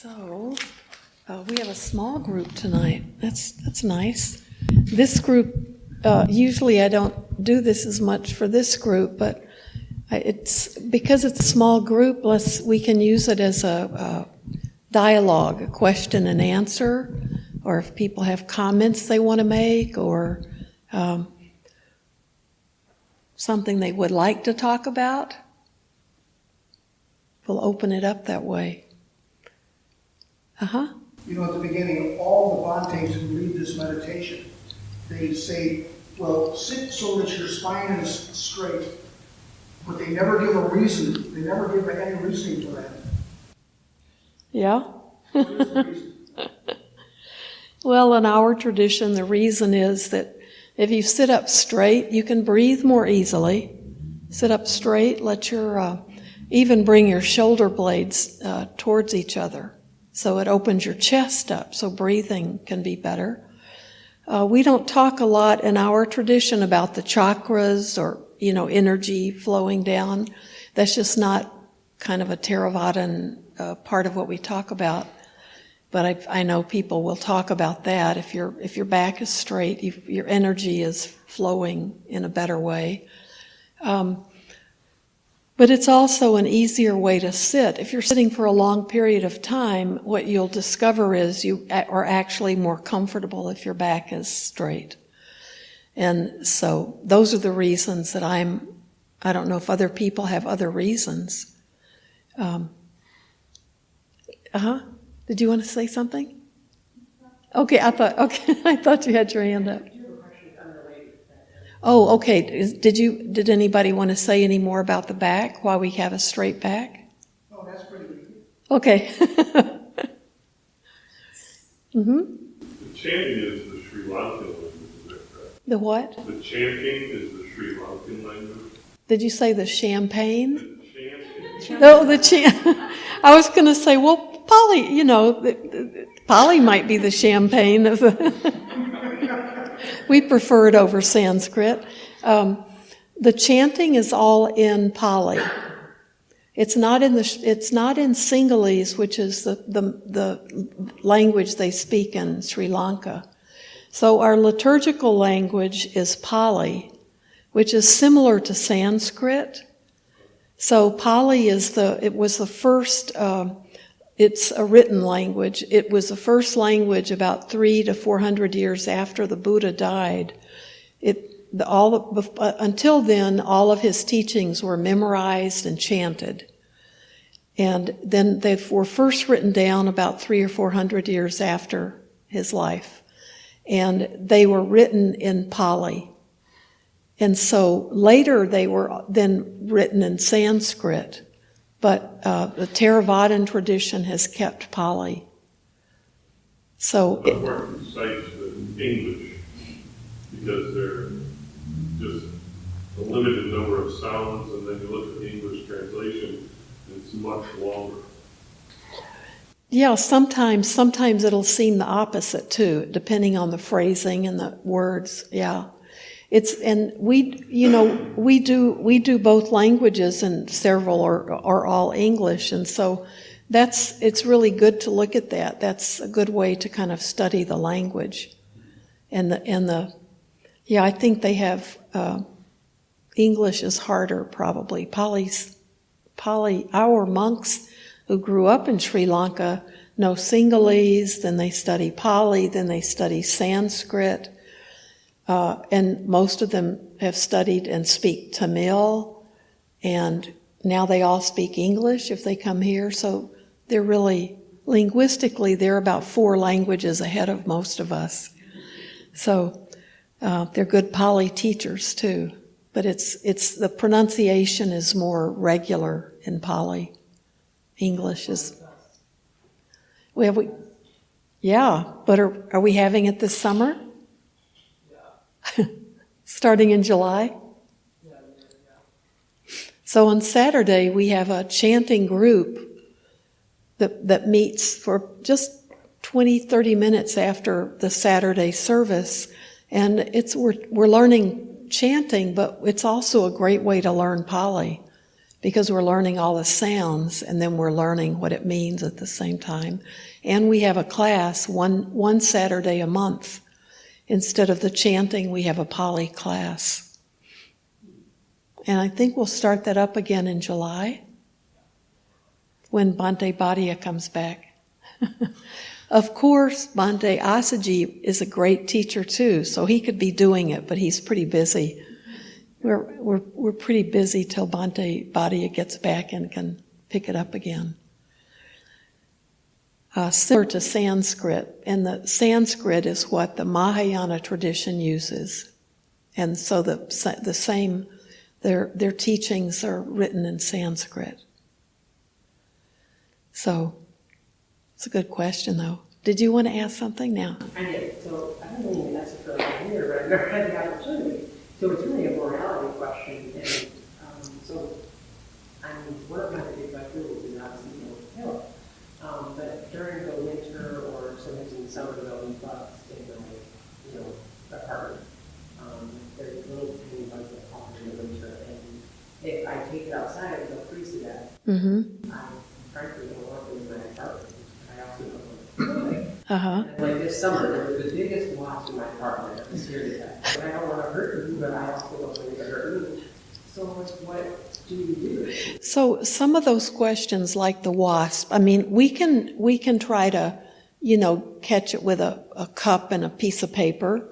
So, we have a small group tonight. That's nice. This group, usually I don't do this as much for this group, but it's because it's a small group, we can use it as a dialogue, a question and answer, or if people have comments they want to make, or something they would like to talk about, we'll open it up that way. You know, at the beginning, all the Bhantes who read this meditation, they say, well, sit so that your spine is straight. But they never give a reason. They never give any reasoning for that. Yeah? What is the reason? Well, in our tradition, the reason is that if you sit up straight, you can breathe more easily. Sit up straight, let your, even bring your shoulder blades towards each other. So it opens your chest up, so breathing can be better. We don't talk a lot in our tradition about the chakras or, energy flowing down. That's just not kind of a Theravadan part of what we talk about. But I know people will talk about that. If your back is straight, your energy is flowing in a better way. But it's also an easier way to sit. If you're sitting for a long period of time, what you'll discover is you are actually more comfortable if your back is straight. And so those are the reasons that I don't know if other people have other reasons. Did you want to say something? Okay, I thought you had your hand up. Oh, okay. Did anybody want to say any more about the back, why we have a straight back? Oh, that's pretty easy. Okay. The chanting is the Sri Lankan language, is that correct? The what? The chanting is the Sri Lankan language. Did you say the champagne? The chanting. No, the chant. I was going to say, well, Pali, Pali might be the champagne of the... We prefer it over Sanskrit. The chanting is all in Pali. It's not in Sinhalese, which is the language they speak in Sri Lanka. So our liturgical language is Pali, which is similar to Sanskrit. So Pali it was the first. It's a written language. It was the first language about 300 to 400 years after the Buddha died. Until then, all of his teachings were memorized and chanted. And then they were first written down about 300 or 400 years after his life. And they were written in Pali. And so later they were then written in Sanskrit. But the Theravadan tradition has kept Pali. So That's where it cites the English, because they're just a limited number of sounds, and then you look at the English translation, and it's much longer. Yeah, sometimes it'll seem the opposite too, depending on the phrasing and the words. Yeah. We do both languages and several are all English, and so it's really good to look at that. That's a good way to kind of study the language, I think they have English is harder probably. Pali. Our monks who grew up in Sri Lanka know Sinhalese, then they study Pali, then they study Sanskrit. And most of them have studied and speak Tamil, and now they all speak English if they come here. So they're really, linguistically, they're about 4 languages ahead of most of us. So they're good Pali teachers too. But it's the pronunciation is more regular in Pali. English is. But are we having it this summer? Starting in July? So on Saturday we have a chanting group that meets for just 20-30 minutes after the Saturday service, and we're learning chanting, but it's also a great way to learn Pali because we're learning all the sounds, and then we're learning what it means at the same time. And we have a class one Saturday a month. Instead of the chanting, we have a Pali class. And I think we'll start that up again in July, when Bhante Bhatia comes back. Of course, Bhante Asaji is a great teacher too, so he could be doing it, but he's pretty busy. We're pretty busy till Bhante Bhatia gets back and can pick it up again. Similar to Sanskrit, and the Sanskrit is what the Mahayana tradition uses, and so the same, their teachings are written in Sanskrit. So, it's a good question, though. Did you want to ask something now? I did. So I don't really answer for like here, but I've never had the opportunity. So it's really a morality question. And so, I mean, one of my big rules is obviously no kill. But during the winter or sometimes in the summer, they'll be bugs in my, apartment. There's little tiny bugs that pop in the winter, and if I take it outside, they'll freeze to death. Mm-hmm. I frankly don't want them in my apartment. I also don't want them. Uh-huh. And like this summer, there was the biggest wasp in my apartment at the serious attack. And I don't want to hurt you, but I also don't want you to hurt me. So what do you do? So some of those questions, like the wasp, I mean, we can try to, catch it with a cup and a piece of paper,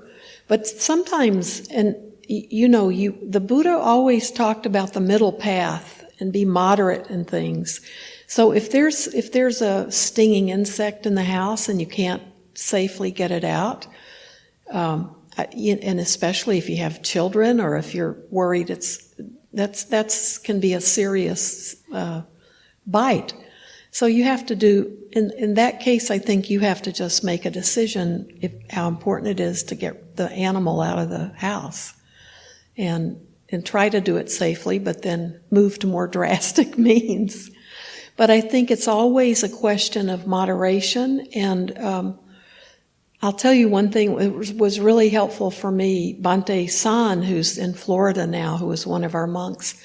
but sometimes, and the Buddha always talked about the middle path and be moderate in things. So if there's a stinging insect in the house and you can't safely get it out, and especially if you have children or if you're worried that's can be a serious bite. So you have to do, in that case, I think you have to just make a decision how important it is to get the animal out of the house and try to do it safely, but then move to more drastic means. But I think it's always a question of moderation, and I'll tell you one thing that was really helpful for me. Bhante San, who's in Florida now, who was one of our monks,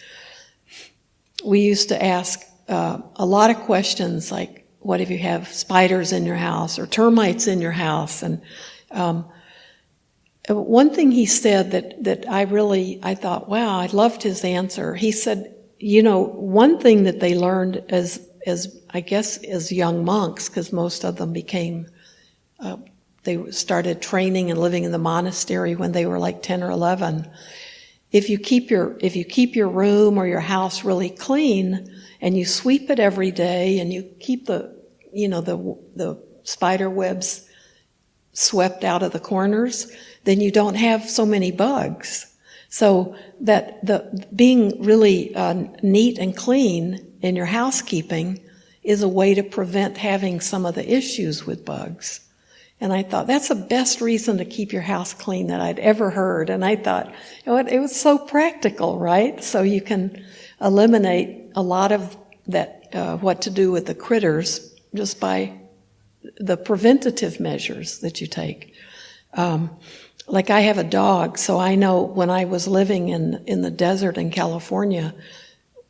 we used to ask a lot of questions like, what if you have spiders in your house or termites in your house? And one thing he said that I thought, wow, I loved his answer. He said, one thing that they learned as I guess as young monks, because most of them they started training and living in the monastery when they were like 10 or 11. If you keep your room or your house really clean and you sweep it every day and you keep the spider webs swept out of the corners, then you don't have so many bugs. So that the being really neat and clean in your housekeeping is a way to prevent having some of the issues with bugs. And I thought, that's the best reason to keep your house clean that I'd ever heard. And I thought, it was so practical, right? So you can eliminate a lot of that, what to do with the critters just by the preventative measures that you take. Like I have a dog, so I know when I was living in the desert in California,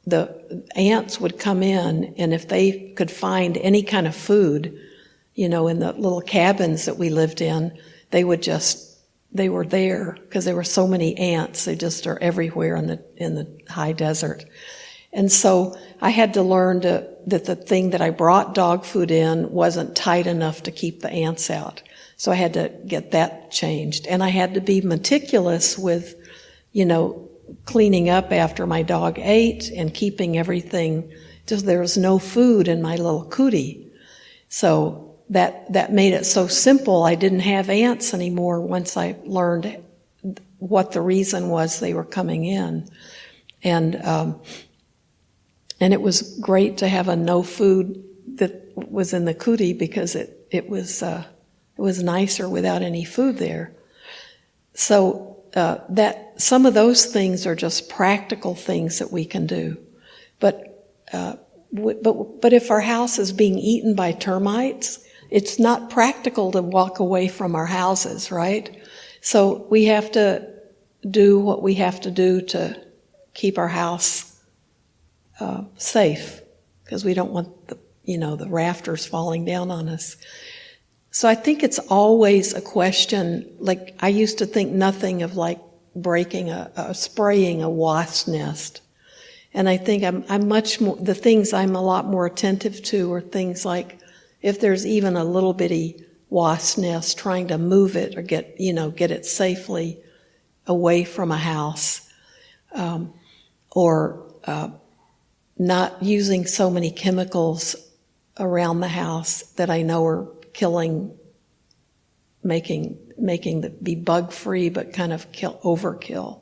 the ants would come in, and if they could find any kind of food, in the little cabins that we lived in, they were there because there were so many ants. They just are everywhere in the high desert. And so I had to learn that the thing that I brought dog food in wasn't tight enough to keep the ants out. So I had to get that changed. And I had to be meticulous with, cleaning up after my dog ate and keeping everything, just there was no food in my little kuti. So that made it so simple. I didn't have ants anymore once I learned what the reason was they were coming in. And it was great to have a no food that was in the kuti because it was nicer without any food there. So that some of those things are just practical things that we can do. But if our house is being eaten by termites, it's not practical to walk away from our houses, right? So we have to do what we have to do to keep our house safe, because we don't want the rafters falling down on us. So I think it's always a question. Like, I used to think nothing of like spraying a wasp nest. And I think I'm much more, the things I'm a lot more attentive to are things like if there's even a little bitty wasp nest, trying to move it or get it safely away from a house, or not using so many chemicals around the house that I know are making it be bug free, but kind of overkill.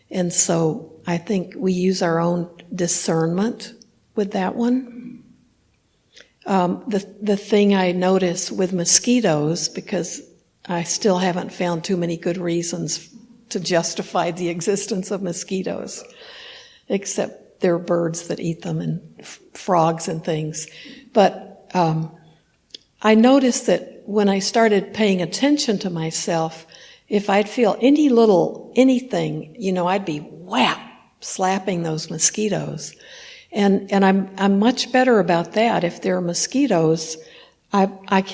And so I think we use our own discernment with that one. The thing I notice with mosquitoes, because I still haven't found too many good reasons to justify the existence of mosquitoes, except there are birds that eat them and frogs and things. But I noticed that when I started paying attention to myself, if I'd feel anything, I'd be whap, slapping those mosquitoes. And I'm much better about that. If there are mosquitoes, I've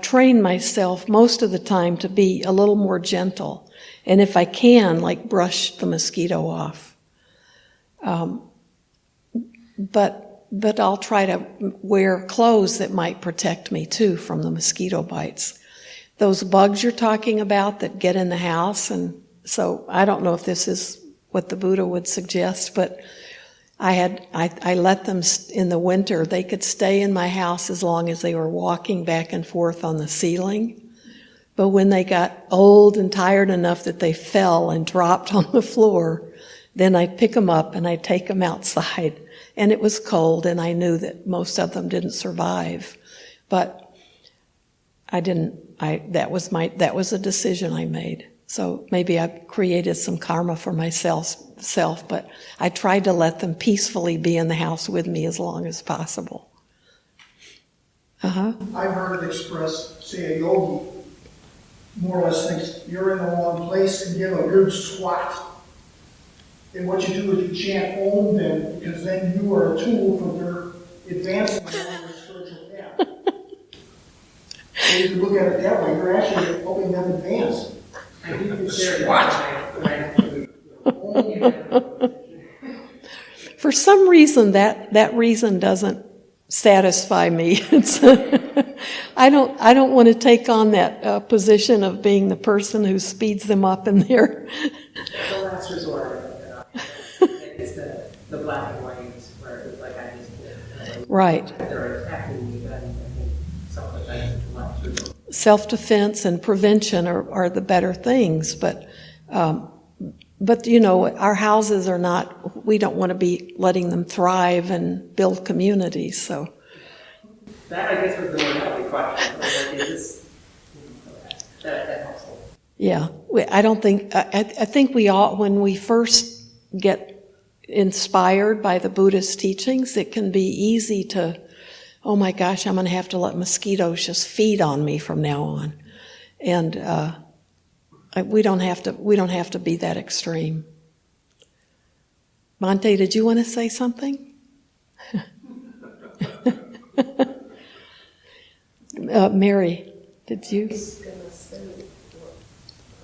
trained myself most of the time to be a little more gentle. And if I can, like, brush the mosquito off. But I'll try to wear clothes that might protect me too from the mosquito bites. Those bugs you're talking about that get in the house, and so I don't know if this is what the Buddha would suggest, but I let them in the winter. They could stay in my house as long as they were walking back and forth on the ceiling. But when they got old and tired enough that they fell and dropped on the floor, then I'd pick them up and I'd take them outside. And it was cold, and I knew that most of them didn't survive. But that was a decision I made. So maybe I created some karma for myself, but I tried to let them peacefully be in the house with me as long as possible. I've heard it expressed, say a yogi more or less thinks you're in the wrong place and give a good swat. And what you do is you chant Om then, because then you are a tool for their advancing along their spiritual path. So you can look at it that way, you're actually helping them advance. I do consider that. For some reason, that reason doesn't satisfy me. I don't want to take on that position of being the person who speeds them up in there. The last resort. It's the black and white where it's like I just Right. they're attacking me, but I think self-defense is the last resort. Self-defense and prevention are the better things, but our houses are not. We don't want to be letting them thrive and build communities. So That, I guess, was the morality question. Like, is this, that helps. yeah, I don't think. I think we all, when we first get inspired by the Buddhist teachings, it can be easy to, oh my gosh, I'm going to have to let mosquitoes just feed on me from now on, and we don't have to be that extreme. Monte, did you want to say something? Mary, did you? I was going to say,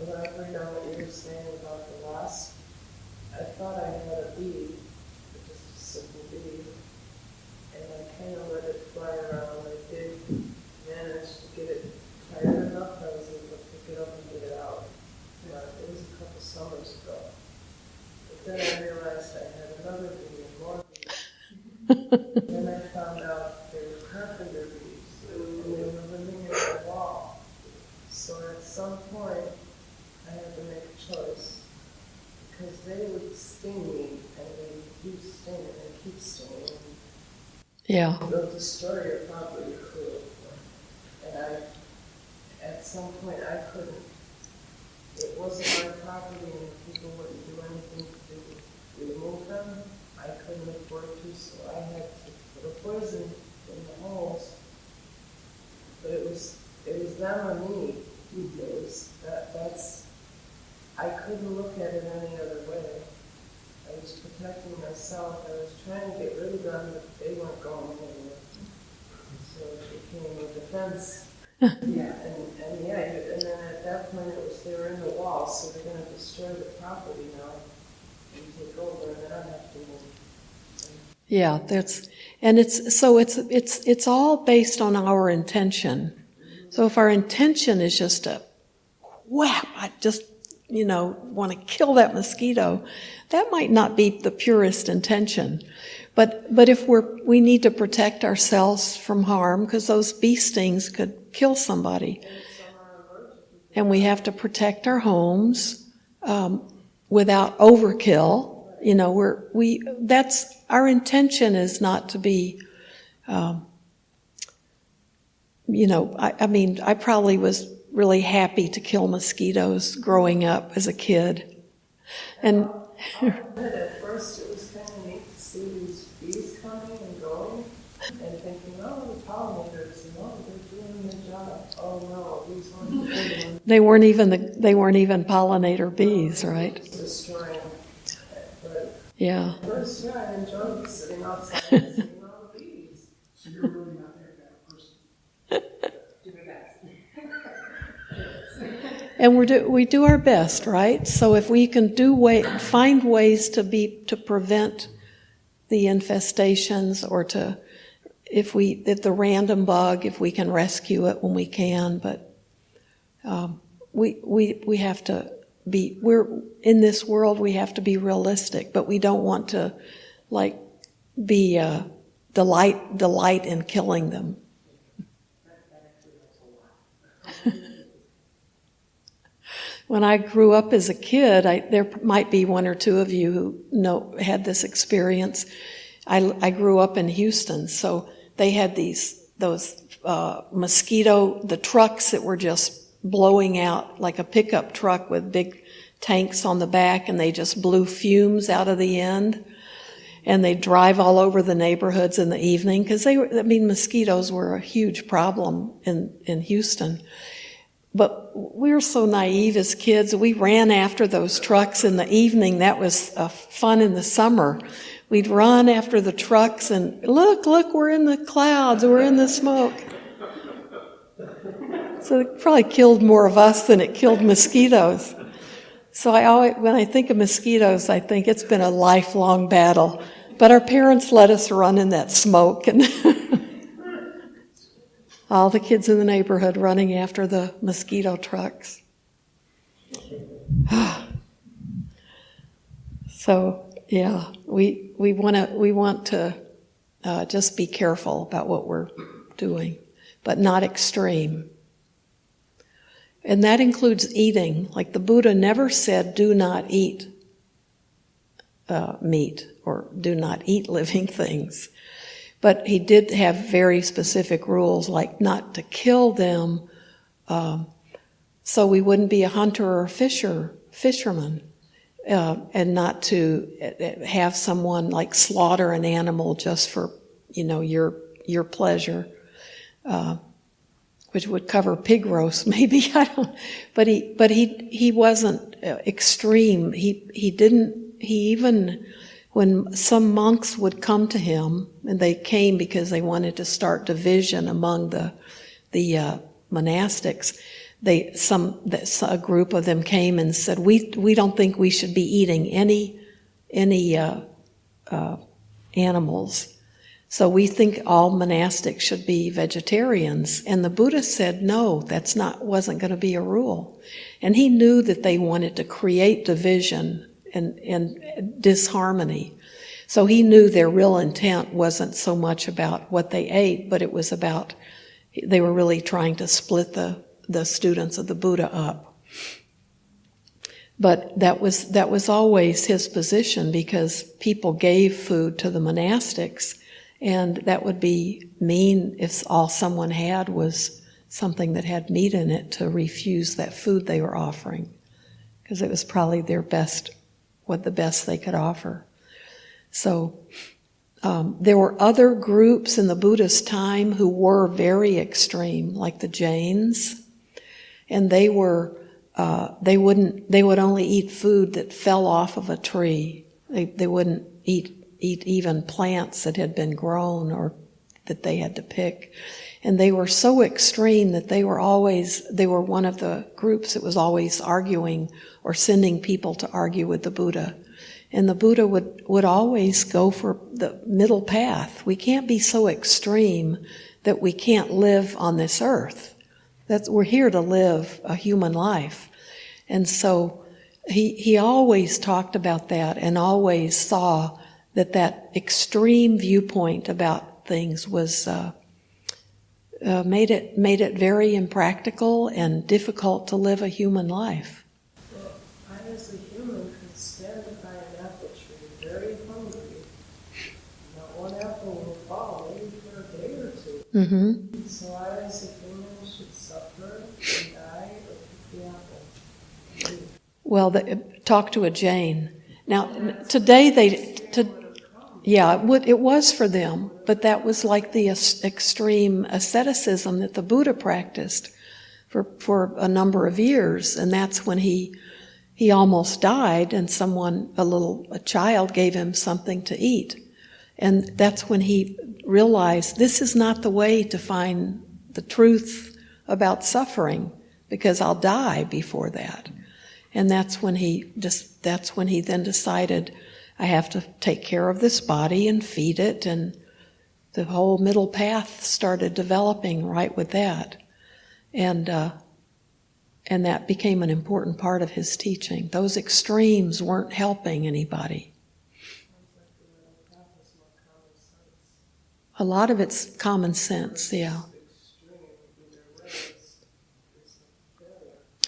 when I heard out what you were saying about the wasp, I thought I had a bee, just a simple bee, and I kind of let it fly around. I did manage to get it tired enough, I was able to pick it up and get it out. But it was a couple summers ago. But then I realized I had another bee and more bees. Then I found out they were carpenter bees, and they were living in the wall. So at some point, I had to make a choice, because they would sting me, and they do sting, and they keep stinging. Yeah. They'll destroy your property cruelly. And at some point, I couldn't. It wasn't my property, and people wouldn't do anything to remove them. I couldn't afford to, so I had to put a poison in the holes. But it was them or me. I couldn't look at it any other way. I was protecting myself. south. I was trying to get rid of them, but they weren't going anywhere. So it became a defense. Yeah. And then at that point it was, they were in the wall, so they're gonna destroy the property now and take over, and then I have to move. Yeah, it's all based on our intention. So if our intention is just to whap, I just, want to kill that mosquito, that might not be the purest intention. But if we need to protect ourselves from harm, because those bee stings could kill somebody. And we have to protect our homes without overkill. That's our intention is not to be, I probably was really happy to kill mosquitoes growing up as a kid. And At first it was kind of neat to see these bees coming and going and thinking, oh, the pollinators, they're doing their job. Oh no, these weren't the good ones. they weren't even pollinator bees, right? Destroying. But Yeah. at first, I enjoyed sitting outside and seeing all the bees. So you're really not that bad a person. Do my best. And we do our best, right? So if we can find ways to prevent the infestations, or if the random bug, if we can rescue it when we can, but we have to we're in this world, we have to be realistic, but we don't want to be delight in killing them. When I grew up as a kid, there might be one or two of you who had this experience. I grew up in Houston, so they had those the trucks that were just blowing out like a pickup truck with big tanks on the back, and they just blew fumes out of the end. And they drive all over the neighborhoods in the evening because mosquitoes were a huge problem in Houston. But we were so naive as kids. We ran after those trucks in the evening. That was fun in the summer. We'd run after the trucks and look, we're in the clouds, we're in the smoke. So it probably killed more of us than it killed mosquitoes. So when I think of mosquitoes, I think it's been a lifelong battle. But our parents let us run in that smoke, and all the kids in the neighborhood running after the mosquito trucks. So yeah, we want to just be careful about what we're doing, but not extreme. And that includes eating. Like the Buddha never said, do not eat meat or do not eat living things. But he did have very specific rules, like not to kill them, so we wouldn't be a hunter or a fisherman, and not to have someone like slaughter an animal just for your pleasure. Which would cover pig roast, maybe, I don't. But he wasn't extreme. When some monks would come to him, and they came because they wanted to start division among the monastics. A group of them came and said, we don't think we should be eating any animals. So we think all monastics should be vegetarians. And the Buddha said, no, wasn't going to be a rule. And he knew that they wanted to create division and disharmony. So he knew their real intent wasn't so much about what they ate, but it was about, they were really trying to split the students of the Buddha up. But that was always his position, because people gave food to the monastics. And that would be mean if all someone had was something that had meat in it, to refuse that food they were offering, because it was probably the best they could offer. So there were other groups in the Buddha's time who were very extreme, like the Jains, and they would only eat food that fell off of a tree. They wouldn't eat eat even plants that had been grown or that they had to pick. And they were so extreme that they were one of the groups that was always arguing or sending people to argue with the Buddha. And the Buddha would always go for the middle path. We can't be so extreme that we can't live on this earth. We're here to live a human life. And so he always talked about that and always saw that extreme viewpoint about things was made it very impractical and difficult to live a human life. Well, I as a human could stand by an apple tree very hungry. Not one apple will fall maybe for a day or two. Mm-hmm. So I as a human should suffer and die or pick the apple. Well, talk to a Jain. Now, today it was for them, but that was like the extreme asceticism that the Buddha practiced for a number of years, and that's when he almost died, and a child gave him something to eat, and that's when he realized this is not the way to find the truth about suffering, because I'll die before that. And that's when he then decided, I have to take care of this body and feed it, and the whole middle path started developing right with that. And that became an important part of his teaching. Those extremes weren't helping anybody. A lot of it's common sense, yeah.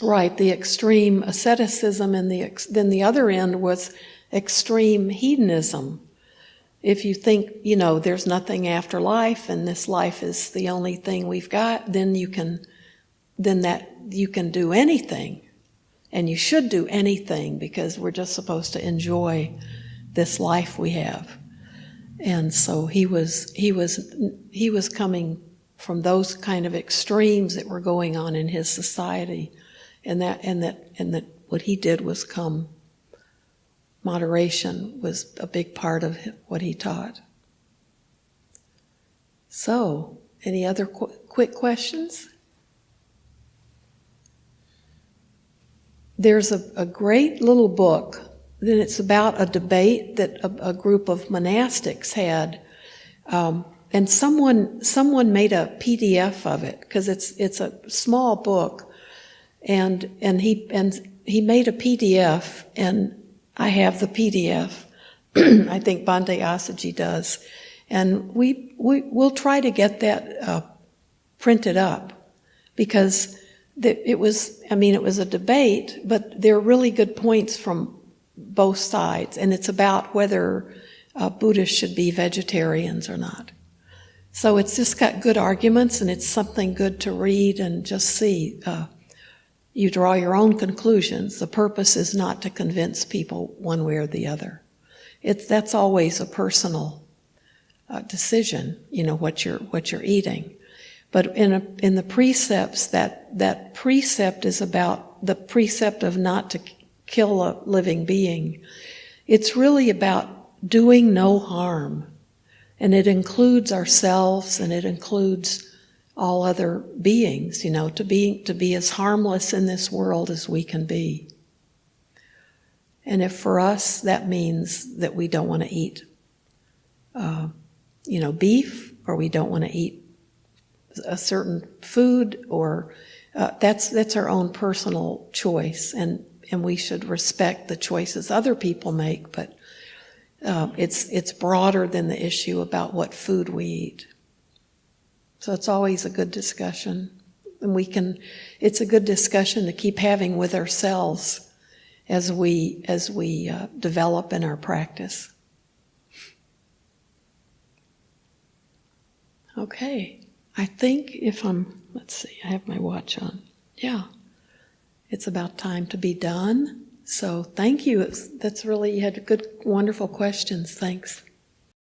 Right, the extreme asceticism, and then the other end was extreme hedonism. If you think, there's nothing after life and this life is the only thing we've got, then you can do anything, and you should do anything, because we're just supposed to enjoy this life we have. And so he was coming from those kind of extremes that were going on in his society, and that what he did was moderation was a big part of what he taught. So, any other quick questions? There's a great little book, then it's about a debate that a group of monastics had, and someone made a PDF of it, because it's a small book, and he made a PDF, and I have the PDF. I think Bhante Asaji does. And we'll try to get that printed up, because it was a debate, but there are really good points from both sides, and it's about whether Buddhists should be vegetarians or not. So it's just got good arguments, and it's something good to read and just see. You draw your own conclusions. The purpose is not to convince people one way or the other. That's always a personal decision, what you're eating. But in the precepts, that precept is about the precept of not to kill a living being. It's really about doing no harm, and it includes ourselves, and it includes all other beings, to be as harmless in this world as we can be. And if for us that means that we don't want to eat, beef, or we don't want to eat a certain food, or that's our own personal choice, and we should respect the choices other people make. But it's broader than the issue about what food we eat. So it's always a good discussion, and it's a good discussion to keep having with ourselves as we develop in our practice. Okay, I think let's see, I have my watch on. Yeah, it's about time to be done. So thank you. You had good, wonderful questions. Thanks.